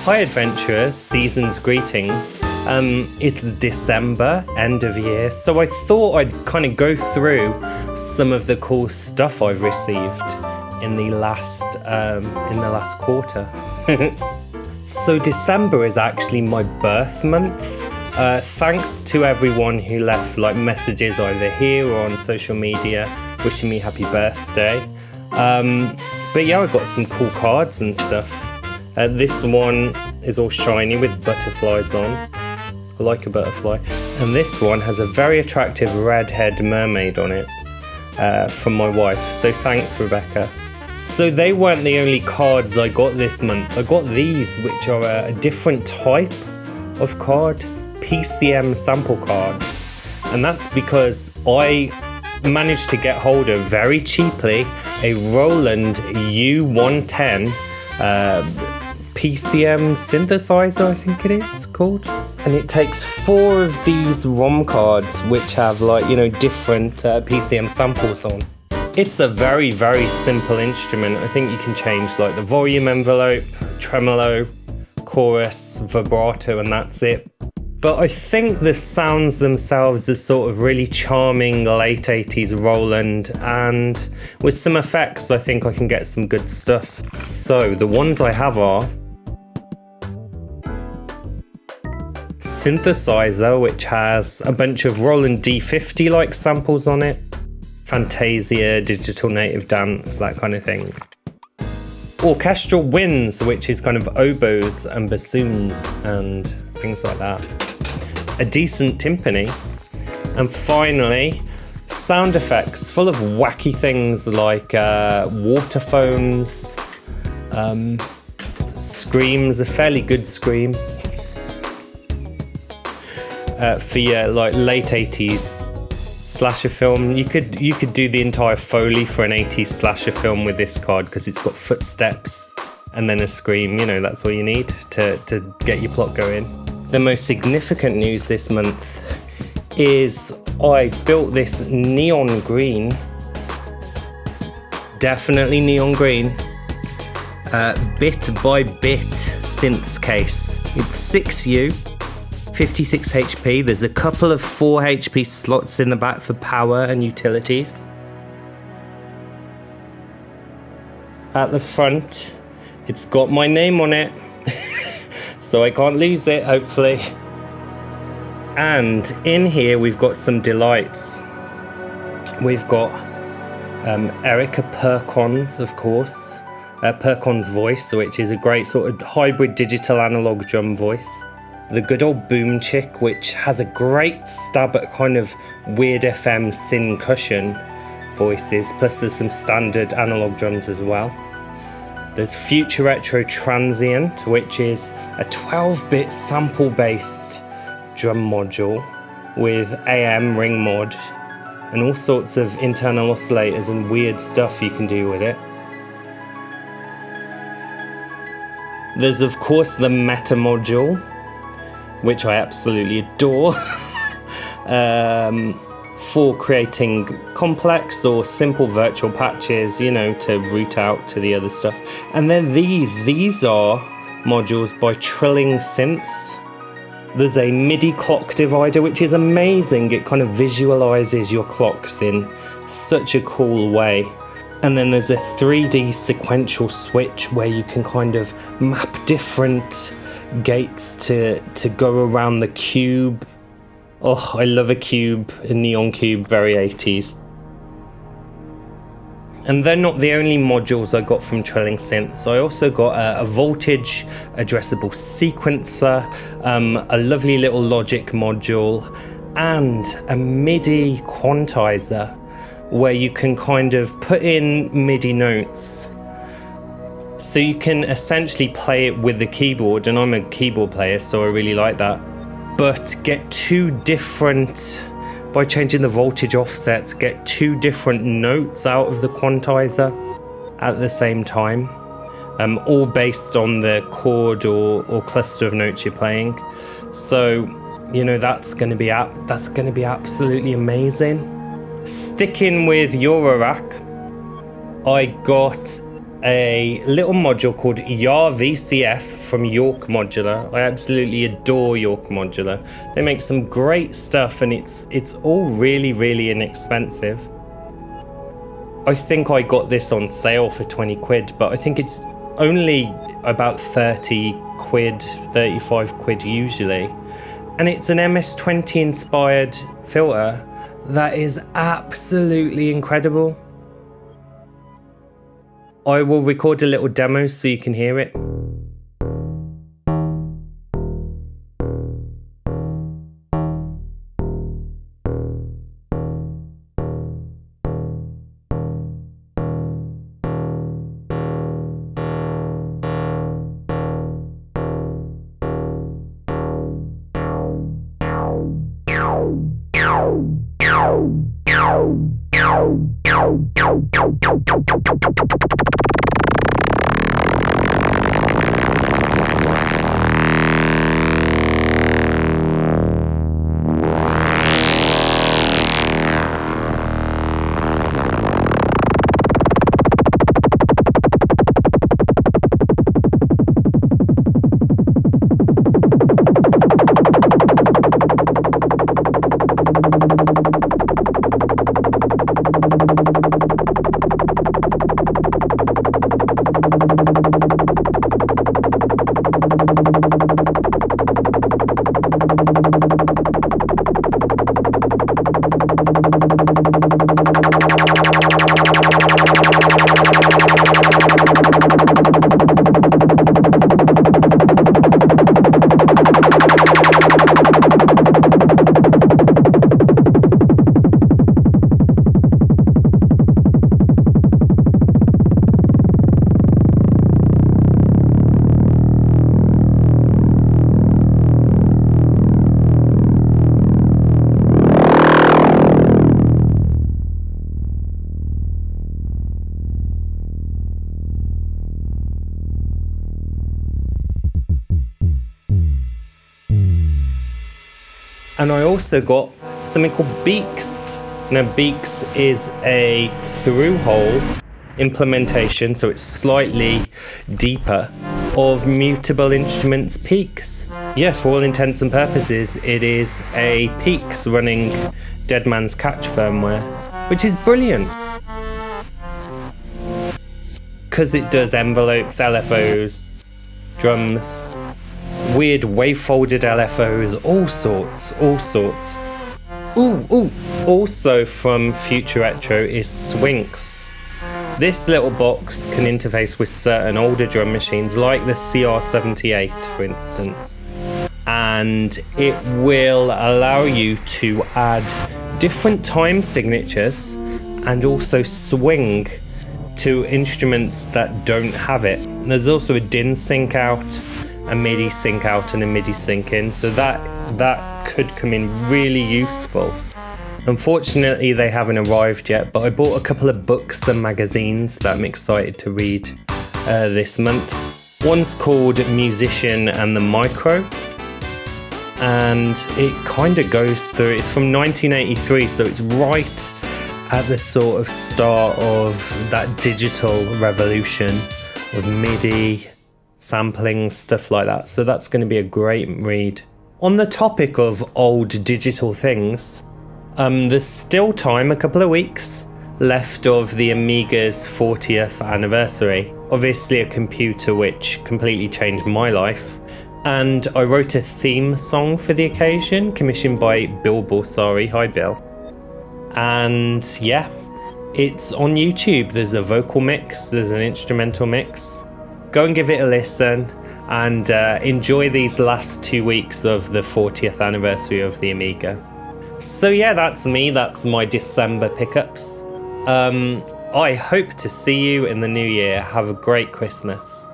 Hi adventurers, season's greetings. It's December, end of year, so I thought I'd kind of go through some of the cool stuff I've received in the last quarter. So December is actually my birth month. Thanks to everyone who left like messages either here or on social media wishing me happy birthday. But yeah, I got some cool cards and stuff. This one is all shiny with butterflies on. I like a butterfly. And this one has a very attractive red-haired mermaid on it from my wife. So thanks, Rebecca. So they weren't the only cards I got this month. I got these, which are a different type of card, PCM sample cards. And that's because I managed to get hold of, very cheaply, a Roland U110 PCM synthesizer, I think it is called. And it takes 4 of these ROM cards, which have different PCM samples on. It's a very, very simple instrument. I think you can change like the volume envelope, tremolo, chorus, vibrato, and that's it. But I think the sounds themselves are sort of really charming late 80s Roland, and with some effects I think I can get some good stuff. So the ones I have are Synthesizer, which has a bunch of Roland D50 like samples on it, Fantasia, Digital Native Dance, that kind of thing. Orchestral Winds, which is kind of oboes and bassoons and things like that. A decent timpani. And finally, sound effects full of wacky things like water phones, screams, a fairly good scream. For your like late 80s slasher film. You could do the entire Foley for an 80s slasher film with this card, because it's got footsteps and then a scream. That's all you need to get your plot going. The most significant news this month is I built this neon green, definitely neon green, bit by bit synths case. It's 6U, 56 HP. There's a couple of 4 HP slots in the back for power and utilities. At the front, it's got my name on it, so I can't lose it, hopefully. And in here we've got some delights. We've got Erica Percon's, of course, Percon's voice, which is a great sort of hybrid digital analog drum voice. The good old Boom Chick, which has a great stab at kind of weird FM syn cushion voices, plus there's some standard analog drums as well. There's Future Retro Transient, which is a 12-bit sample-based drum module with AM ring mod and all sorts of internal oscillators and weird stuff you can do with it. There's of course the Meta module, which I absolutely adore, for creating complex or simple virtual patches, to route out to the other stuff. And then these are modules by Trilling Synths. There's a MIDI clock divider, which is amazing. It kind of visualizes your clocks in such a cool way. And then there's a 3D sequential switch where you can kind of map different gates to go around the cube. Oh, I love a cube, a neon cube, very 80s. And they're not the only modules I got from Trilling Synths. I also got a voltage addressable sequencer, a lovely little Logic module, and a MIDI quantizer where you can kind of put in MIDI notes. So you can essentially play it with the keyboard, and I'm a keyboard player, so I really like that. But get 2 different, by changing the voltage offsets, get 2 different notes out of the quantizer at the same time, all based on the chord or cluster of notes you're playing. So, that's going to be absolutely amazing. Sticking with Eurorack, I got a little module called YAR VCF from York Modular. I absolutely adore York Modular. They make some great stuff, and it's all really inexpensive. I think I got this on sale for 20 quid, but I think it's only about 30 quid, 35 quid usually. And it's an MS-20 inspired filter that is absolutely incredible. I will record a little demo so you can hear it. And I also got something called Beaks. Now Beaks is a through-hole implementation, so it's slightly deeper, of Mutable Instruments Peaks. Yeah, for all intents and purposes, it is a Peaks running Dead Man's Catch firmware, which is brilliant. Because it does envelopes, LFOs, drums, weird wave-folded LFOs, all sorts. Ooh. Also from Future Retro is Swinks. This little box can interface with certain older drum machines like the CR78, for instance. And it will allow you to add different time signatures and also swing to instruments that don't have it. There's also a DIN sync out, a MIDI sync out, and a MIDI sync in, so that could come in really useful. Unfortunately, they haven't arrived yet, but I bought a couple of books and magazines that I'm excited to read this month. One's called Musician and the Micro, and it kind of goes through, it's from 1983, so it's right at the sort of start of that digital revolution of MIDI, sampling, stuff like that. So that's going to be a great read. On the topic of old digital things, there's still time, a couple of weeks left of the Amiga's 40th anniversary. Obviously a computer which completely changed my life. And I wrote a theme song for the occasion, commissioned by Bill Borsari. Hi Bill. And yeah, it's on YouTube. There's a vocal mix, there's an instrumental mix. Go and give it a listen and enjoy these last 2 weeks of the 40th anniversary of the Amiga. So yeah, that's me, that's my December pickups. I hope to see you in the new year. Have a great Christmas.